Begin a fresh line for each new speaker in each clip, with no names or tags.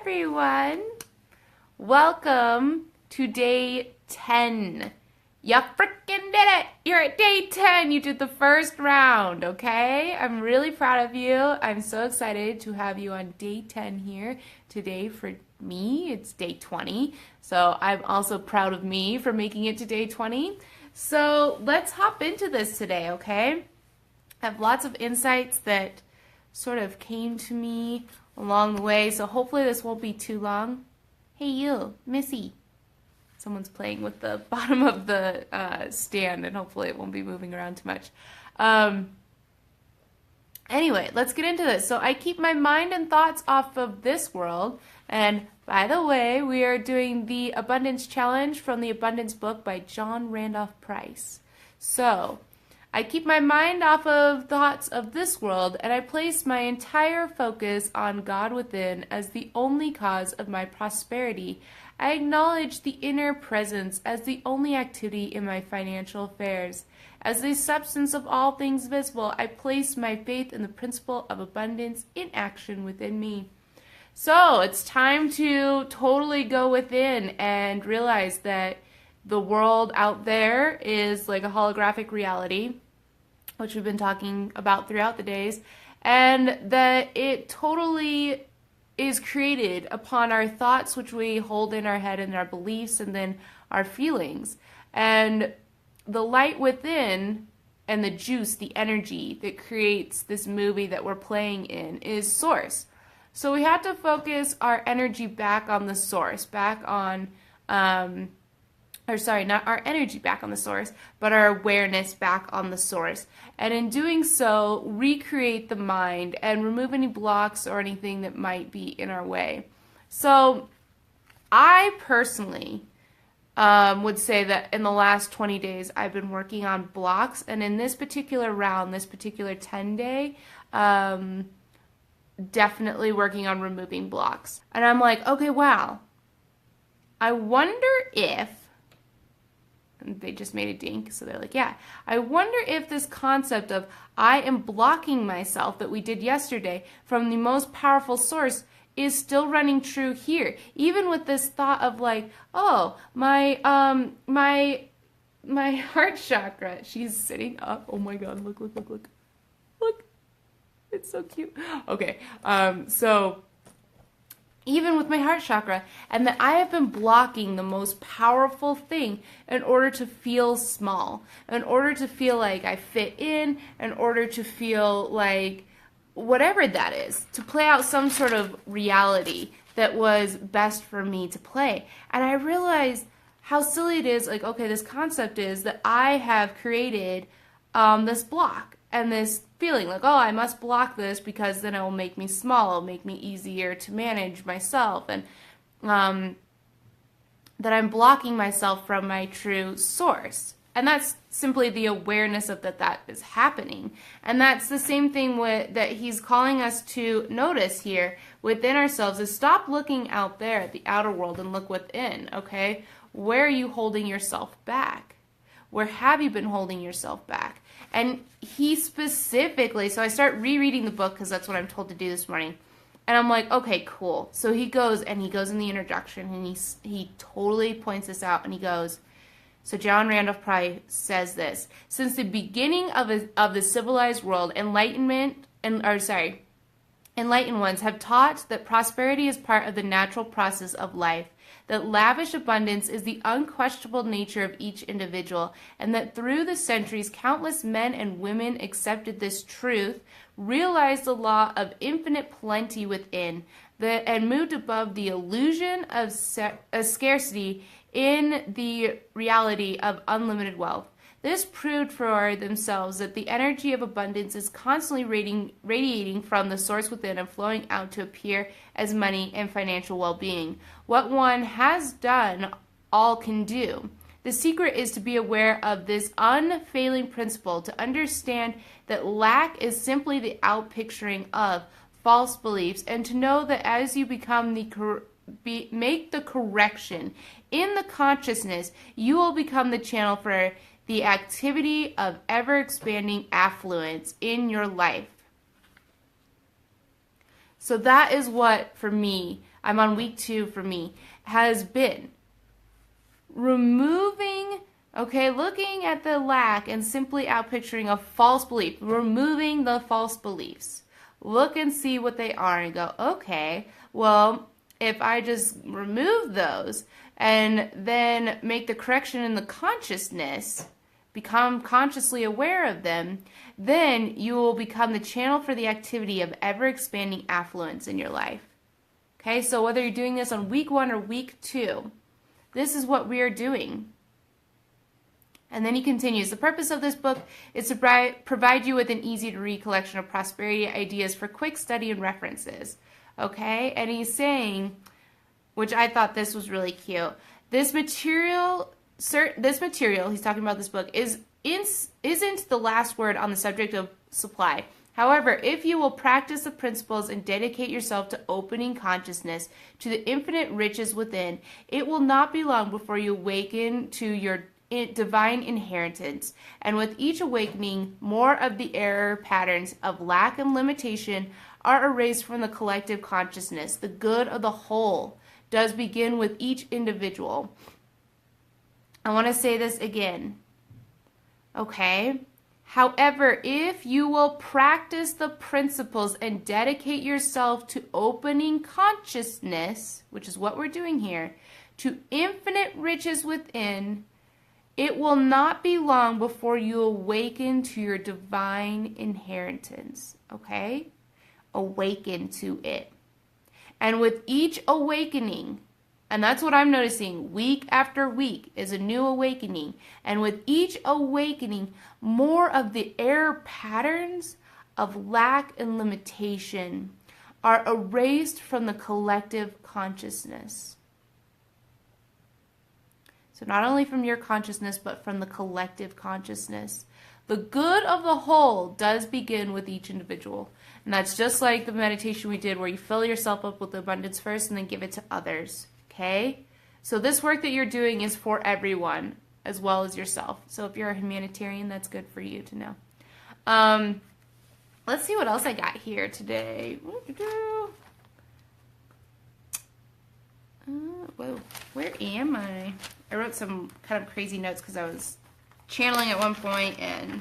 everyone. Welcome to day 10. You freaking did it! You're at day 10. You did the first round, okay? I'm really proud of you. I'm so excited to have you on day 10 here today. For me, it's day 20. So I'm also proud of me for making it to day 20. So let's hop into this today, okay? I have lots of insights that sort of came to me along the way, so hopefully this won't be too long. Hey you, Missy. Someone's playing with the bottom of the stand, and hopefully it won't be moving around too much. Anyway, let's get into this. So I keep my mind and thoughts off of this world, and by the way, we are doing the Abundance Challenge from the Abundance book by John Randolph Price. So I keep my mind off of thoughts of this world, and I place my entire focus on God within as the only cause of my prosperity. I acknowledge the inner presence as the only activity in my financial affairs. As the substance of all things visible, I place my faith in the principle of abundance in action within me. So it's time to totally go within and realize that the world out there is like a holographic reality, which we've been talking about throughout the days, and that it totally is created upon our thoughts, which we hold in our head, and our beliefs, and then our feelings. And the light within and the juice, the energy that creates this movie that we're playing in is source. So we have to focus our energy back on the source, back on not our energy back on the source, but our awareness back on the source. And in doing so, recreate the mind and remove any blocks or anything that might be in our way. So I personally would say that in the last 20 days, I've been working on blocks. And in this particular round, this particular 10-day, definitely working on removing blocks. And I'm like, okay, wow. I wonder if, and they just made a dink, so they're like, yeah. I wonder if this concept of I am blocking myself that we did yesterday from the most powerful source is still running true here. Even with this thought of like, oh, my heart chakra, she's sitting up. Oh my God, look. Look, it's so cute. Okay, so even with my heart chakra, and that I have been blocking the most powerful thing in order to feel small, in order to feel like I fit in order to feel like whatever that is, to play out some sort of reality that was best for me to play. And I realized how silly it is, like, okay, this concept is that I have created this block and this feeling like, oh, I must block this because then it will make me small, it'll make me easier to manage myself, and that I'm blocking myself from my true source. And that's simply the awareness of that is happening. And that's the same thing that he's calling us to notice here within ourselves, is stop looking out there at the outer world and look within, okay? Where are you holding yourself back? Where have you been holding yourself back? And he specifically, so I start rereading the book because that's what I'm told to do this morning. And I'm like, okay, cool. So he goes in the introduction and he totally points this out, and he goes, so John Randolph Price says this: since the beginning of the civilized world, enlightened ones have taught that prosperity is part of the natural process of life, that lavish abundance is the unquestionable nature of each individual, and that through the centuries, countless men and women accepted this truth, realized the law of infinite plenty within, and moved above the illusion of scarcity in the reality of unlimited wealth. This proved for themselves that the energy of abundance is constantly radiating from the source within and flowing out to appear as money and financial well-being. What one has done, all can do. The secret is to be aware of this unfailing principle, to understand that lack is simply the outpicturing of false beliefs, and to know that as you become make the correction in the consciousness, you will become the channel for the activity of ever-expanding affluence in your life. So that is what, for me, I'm on week 2 for me, has been removing, okay, looking at the lack and simply outpicturing a false belief, removing the false beliefs. Look and see what they are and go, okay, well, if I just remove those and then make the correction in the consciousness, become consciously aware of them, then you will become the channel for the activity of ever-expanding affluence in your life. Okay, so whether you're doing this on week 1 or week 2, this is what we are doing. And then he continues, the purpose of this book is to provide you with an easy-to-read collection of prosperity ideas for quick study and references. Okay, and he's saying, which I thought this was really cute, this material, he's talking about this book, isn't the last word on the subject of supply. However, if you will practice the principles and dedicate yourself to opening consciousness to the infinite riches within, it will not be long before you awaken to your divine inheritance. And with each awakening, more of the error patterns of lack and limitation are erased from the collective consciousness. The good of the whole does begin with each individual. I want to say this again. Okay? However, if you will practice the principles and dedicate yourself to opening consciousness, which is what we're doing here, to infinite riches within, it will not be long before you awaken to your divine inheritance. Okay? Awaken to it. And with each awakening, and that's what I'm noticing, week after week is a new awakening. And with each awakening, more of the error patterns of lack and limitation are erased from the collective consciousness. So not only from your consciousness, but from the collective consciousness. The good of the whole does begin with each individual. And that's just like the meditation we did where you fill yourself up with abundance first and then give it to others. Okay? So this work that you're doing is for everyone as well as yourself. So if you're a humanitarian, that's good for you to know. Let's see what else I got here today. Whoa, where am I? I wrote some kind of crazy notes because I was channeling at one point and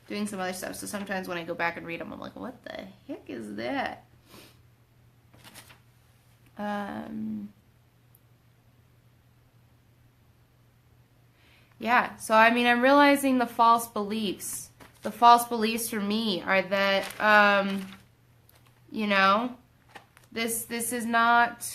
doing some other stuff. So sometimes when I go back and read them, I'm like, what the heck is that? Yeah, so I mean, I'm realizing the false beliefs. The false beliefs for me are that, you know, this is not,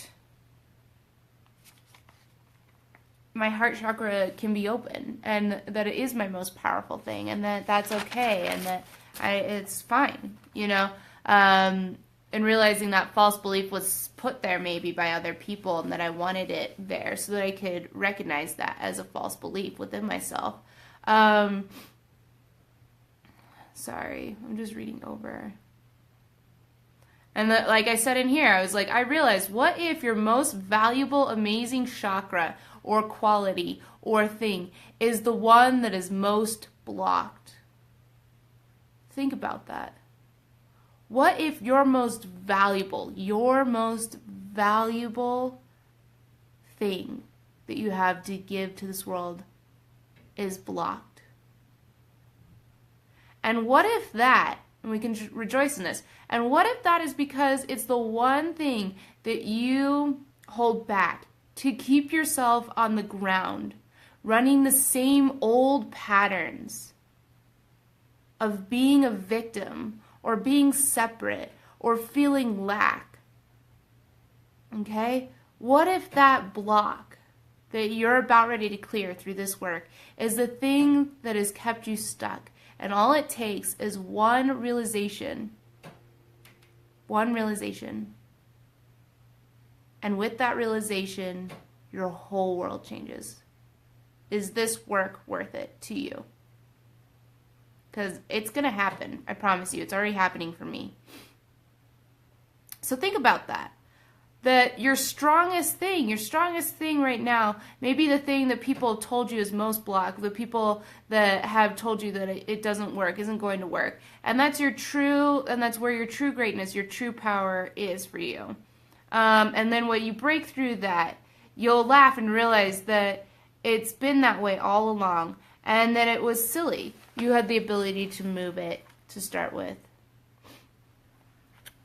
my heart chakra can be open, and that it is my most powerful thing, and that's okay, and that it's fine, you know, and realizing that false belief was put there maybe by other people, and that I wanted it there so that I could recognize that as a false belief within myself. Sorry, I'm just reading over. And like I said in here, I was like, I realized, what if your most valuable, amazing chakra or quality or thing is the one that is most blocked? Think about that. What if your most valuable thing that you have to give to this world is blocked? And what if that, and we can rejoice in this, and what if that is because it's the one thing that you hold back to keep yourself on the ground, running the same old patterns of being a victim or being separate or feeling lack? Okay? What if that block that you're about ready to clear through this work is the thing that has kept you stuck? And all it takes is one realization. One realization. And with that realization, your whole world changes. Is this work worth it to you? Because it's going to happen. I promise you. It's already happening for me. So think about that. That your strongest thing right now, maybe the thing that people told you is most blocked, the people that have told you that it doesn't work, isn't going to work. And that's your true, and that's where your true greatness, your true power is for you. And then when you break through that, you'll laugh and realize that it's been that way all along and that it was silly. You had the ability to move it to start with.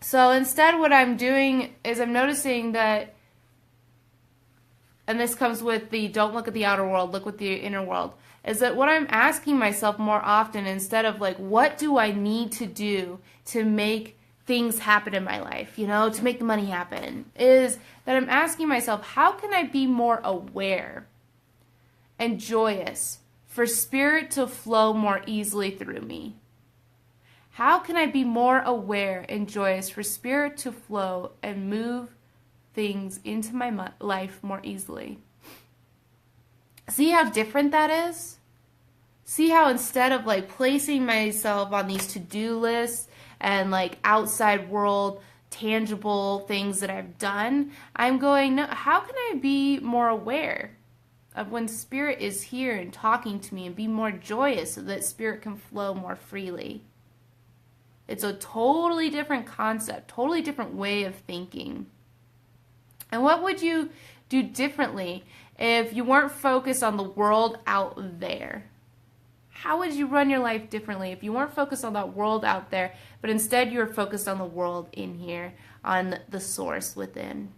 So instead what I'm doing is I'm noticing that, and this comes with the don't look at the outer world, look at the inner world, is that what I'm asking myself more often, instead of like, what do I need to do to make things happen in my life, to make the money happen, is that I'm asking myself, how can I be more aware and joyous for spirit to flow more easily through me? How can I be more aware and joyous for spirit to flow and move things into my life more easily? See how different that is? See how instead of like placing myself on these to-do lists and like outside world tangible things that I've done, I'm going, no, how can I be more aware of when spirit is here and talking to me and be more joyous so that spirit can flow more freely? It's a totally different concept, totally different way of thinking. And what would you do differently if you weren't focused on the world out there? How would you run your life differently if you weren't focused on that world out there, but instead you were focused on the world in here, on the source within?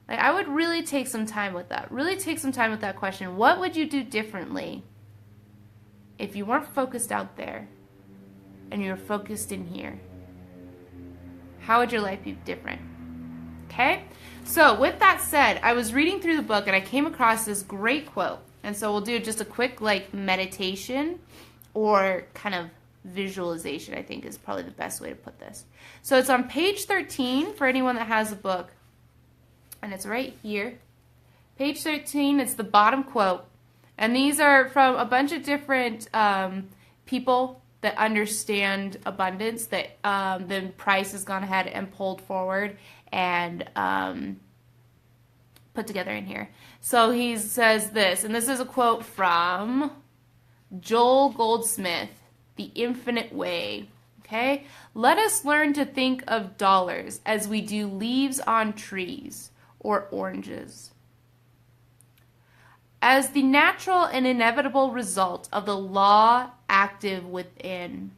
Like, I would really take some time with that. Really take some time with that question. What would you do differently if you weren't focused out there and you were focused in here? How would your life be different? Okay? So with that said, I was reading through the book and I came across this great quote. And so we'll do just a quick like meditation or kind of visualization, I think is probably the best way to put this. So it's on page 13 for anyone that has a book. And it's right here. Page 13, it's the bottom quote. And these are from a bunch of different people that understand abundance that then Price has gone ahead and pulled forward and put together in here. So he says this, and this is a quote from Joel Goldsmith, The Infinite Way. Okay? Let us learn to think of dollars as we do leaves on trees or oranges, as the natural and inevitable result of the law active within.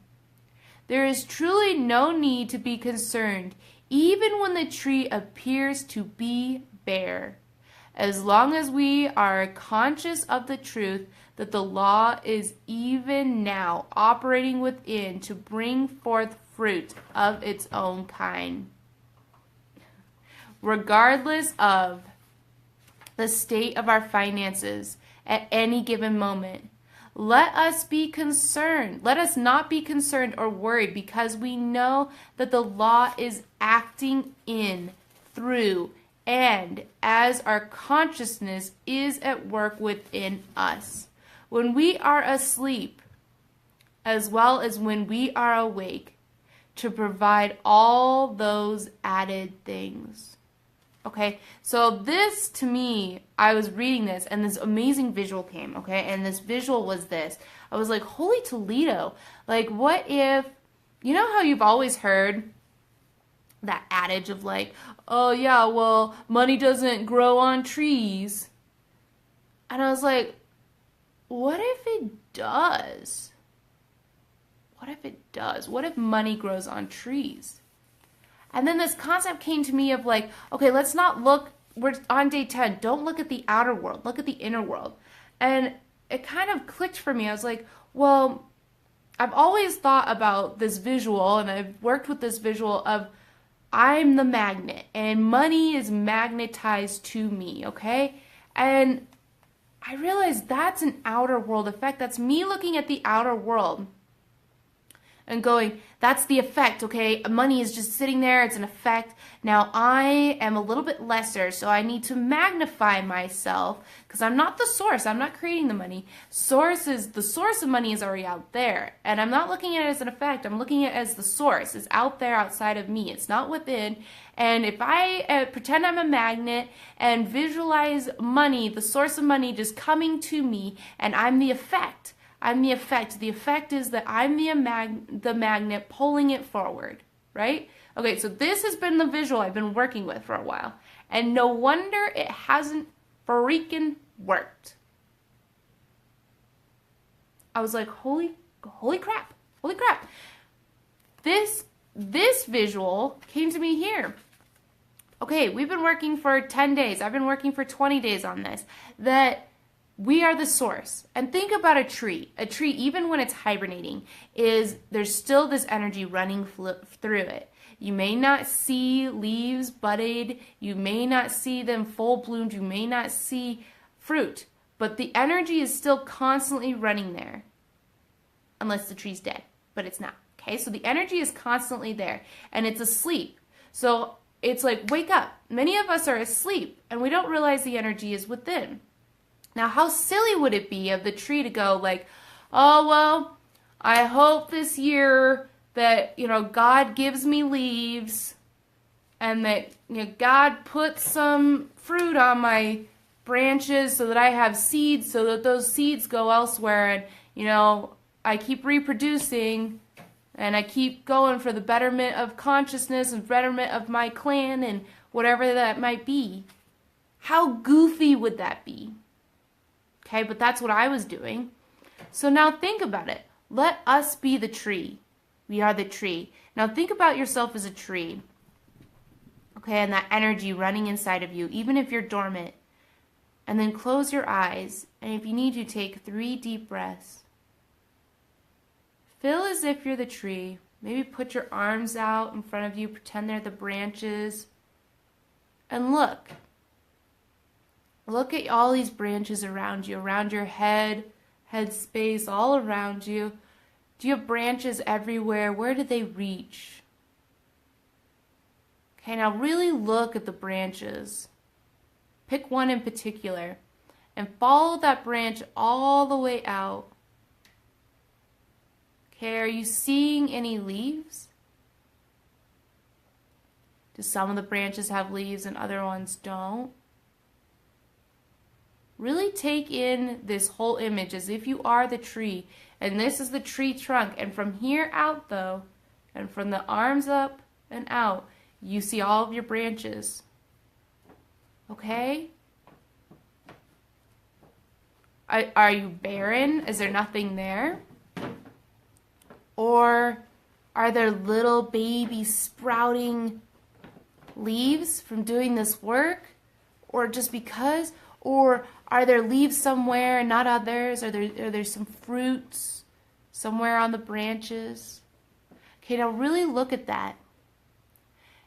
There is truly no need to be concerned even when the tree appears to be bare, as long as we are conscious of the truth that the law is even now operating within to bring forth fruit of its own kind. Regardless of the state of our finances at any given moment, let us be concerned. Let us not be concerned or worried, because we know that the law is acting in, through, and as our consciousness is at work within us. When we are asleep, as well as when we are awake, to provide all those added things. Okay, so this, to me, I was reading this and this amazing visual came, okay, and this visual was this. I was like, holy Toledo, like, what if, you know how you've always heard that adage of like, oh yeah, well, money doesn't grow on trees. And I was like, what if it does? What if it does? What if money grows on trees? And then this concept came to me of like, okay, let's not look, we're on day 10, don't look at the outer world, look at the inner world. And it kind of clicked for me. I was like, well, I've always thought about this visual, and I've worked with this visual of I'm the magnet, and money is magnetized to me, okay? And I realized that's an outer world effect. That's me looking at the outer world and going, that's the effect, okay? Money is just sitting there, it's an effect. Now I am a little bit lesser, so I need to magnify myself, because I'm not the source, I'm not creating the money. The source of money is already out there, and I'm not looking at it as an effect, I'm looking at it as the source. It's out there outside of me, it's not within. And if I pretend I'm a magnet and visualize money, the source of money just coming to me, and I'm the effect. I'm the effect. The effect is that I'm the magnet pulling it forward, right? Okay, so this has been the visual I've been working with for a while. And no wonder it hasn't freaking worked. I was like, holy crap. Holy crap. This visual came to me here. Okay, we've been working for 10 days. I've been working for 20 days on this. That we are the source. And think about a tree. A tree, even when it's hibernating, there's still this energy running through it. You may not see leaves budded. You may not see them full bloomed. You may not see fruit. But the energy is still constantly running there. Unless the tree's dead. But it's not. Okay, so the energy is constantly there. And it's asleep. So it's like, wake up. Many of us are asleep. And we don't realize the energy is within. Now, how silly would it be of the tree to go like, oh, well, I hope this year that, God gives me leaves and that, God puts some fruit on my branches so that I have seeds so that those seeds go elsewhere and, I keep reproducing and I keep going for the betterment of consciousness and betterment of my clan and whatever that might be. How goofy would that be? Okay, but that's what I was doing. So now think about it. Let us be the tree. We are the tree. Now think about yourself as a tree. Okay, and that energy running inside of you, even if you're dormant. And then close your eyes. And if you need to, take 3 deep breaths. Feel as if you're the tree. Maybe put your arms out in front of you. Pretend they're the branches. And look. Look at all these branches around you, around your head space, all around you. Do you have branches everywhere? Where do they reach? Okay, now really look at the branches. Pick one in particular and follow that branch all the way out. Okay, are you seeing any leaves? Do some of the branches have leaves and other ones don't? Really take in this whole image as if you are the tree. And this is the tree trunk. And from here out, though, and from the arms up and out, you see all of your branches. Okay? Are you barren? Is there nothing there? Or are there little baby sprouting leaves from doing this work? Or just because? Or are there leaves somewhere and not others? Are there some fruits somewhere on the branches? Okay, now really look at that.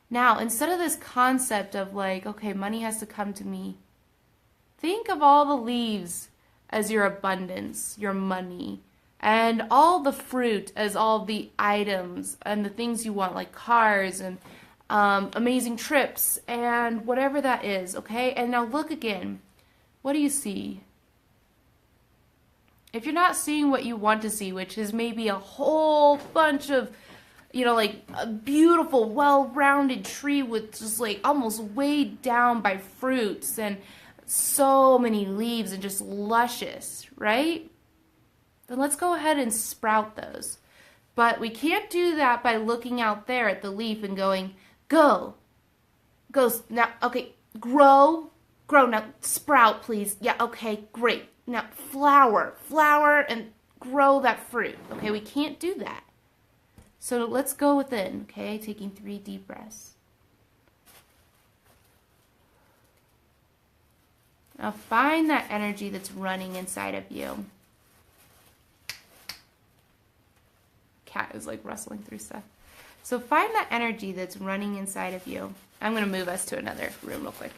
Now, instead of this concept of like, okay, money has to come to me, think of all the leaves as your abundance, your money, and all the fruit as all the items and the things you want, like cars and amazing trips and whatever that is, okay? And now look again. What do you see? If you're not seeing what you want to see, which is maybe a whole bunch of, like a beautiful, well-rounded tree with just like almost weighed down by fruits and so many leaves and just luscious, right? Then let's go ahead and sprout those. But we can't do that by looking out there at the leaf and going, go, now, okay, grow, now sprout, please. Yeah, okay, great. Now flower, and grow that fruit. Okay, we can't do that. So let's go within, okay, taking 3 deep breaths. Now find that energy that's running inside of you. Cat is like rustling through stuff. So find that energy that's running inside of you. I'm going to move us to another room real quick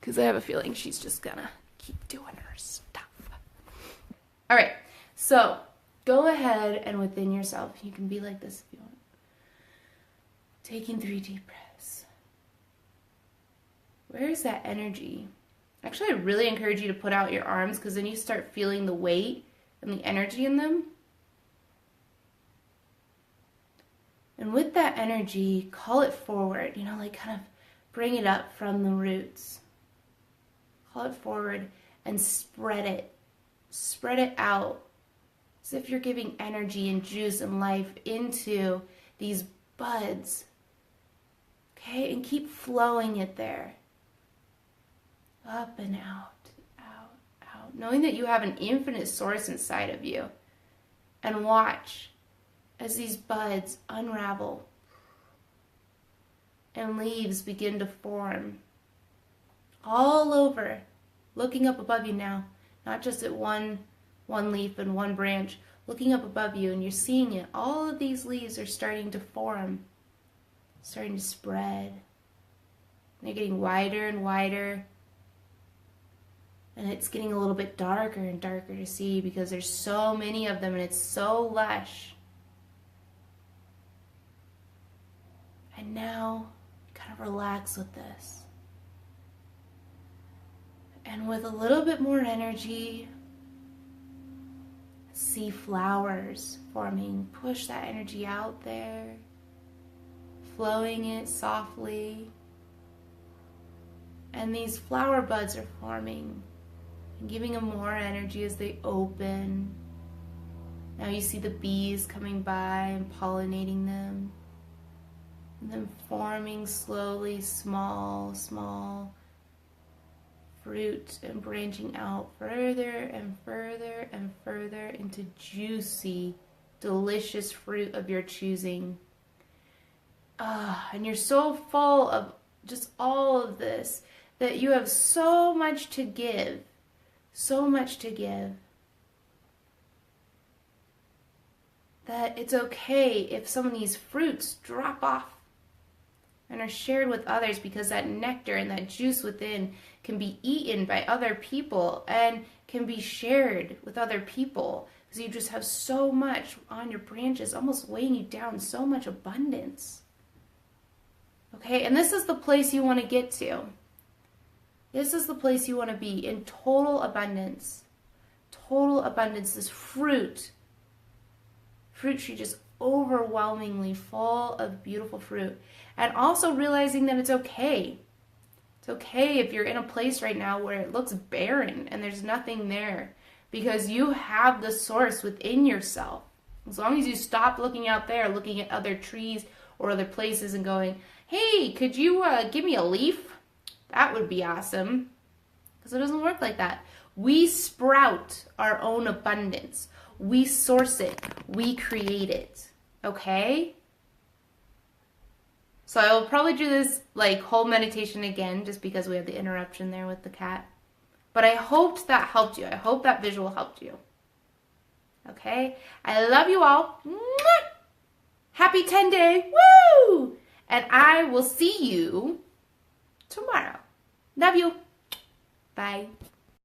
because I have a feeling she's just going to keep doing her stuff. All right, so go ahead and within yourself, you can be like this if you want. Taking 3 deep breaths. Where is that energy? Actually, I really encourage you to put out your arms because then you start feeling the weight and the energy in them. And with that energy, call it forward, like kind of bring it up from the roots. Call it forward and spread it. Spread it out as if you're giving energy and juice and life into these buds Okay, and keep flowing it there. Up and out, out, out. Knowing that you have an infinite source inside of you. And watch as these buds unravel and leaves begin to form all over, looking up above you now, not just at one leaf and one branch, looking up above you, and you're seeing it. All of these leaves are starting to form, starting to spread. They're getting wider and wider, and it's getting a little bit darker and darker to see because there's so many of them and it's so lush. And now, kind of relax with this. And with a little bit more energy, see flowers forming. Push that energy out there, flowing it softly. And these flower buds are forming and giving them more energy as they open. Now you see the bees coming by and pollinating them. And then forming slowly small fruit and branching out further and further and further into juicy, delicious fruit of your choosing. And you're so full of just all of this that you have so much to give, that it's okay if some of these fruits drop off and are shared with others, because that nectar and that juice within can be eaten by other people and can be shared with other people, because you just have so much on your branches, almost weighing you down, so much abundance. Okay, and this is the place you want to get to. This is the place you want to be, in total abundance. Total abundance, this fruit tree just overwhelmingly full of beautiful fruit. And also realizing that it's okay. It's okay if you're in a place right now where it looks barren and there's nothing there, because you have the source within yourself. As long as you stop looking out there, looking at other trees or other places and going, hey, could you give me a leaf? That would be awesome. Because it doesn't work like that. We sprout our own abundance. We source it. We create it. Okay? So I will probably do this whole meditation again, just because we have the interruption there with the cat. But I hoped that helped you. I hope that visual helped you. Okay? I love you all. Mwah! Happy 10-day. Woo! And I will see you tomorrow. Love you. Bye.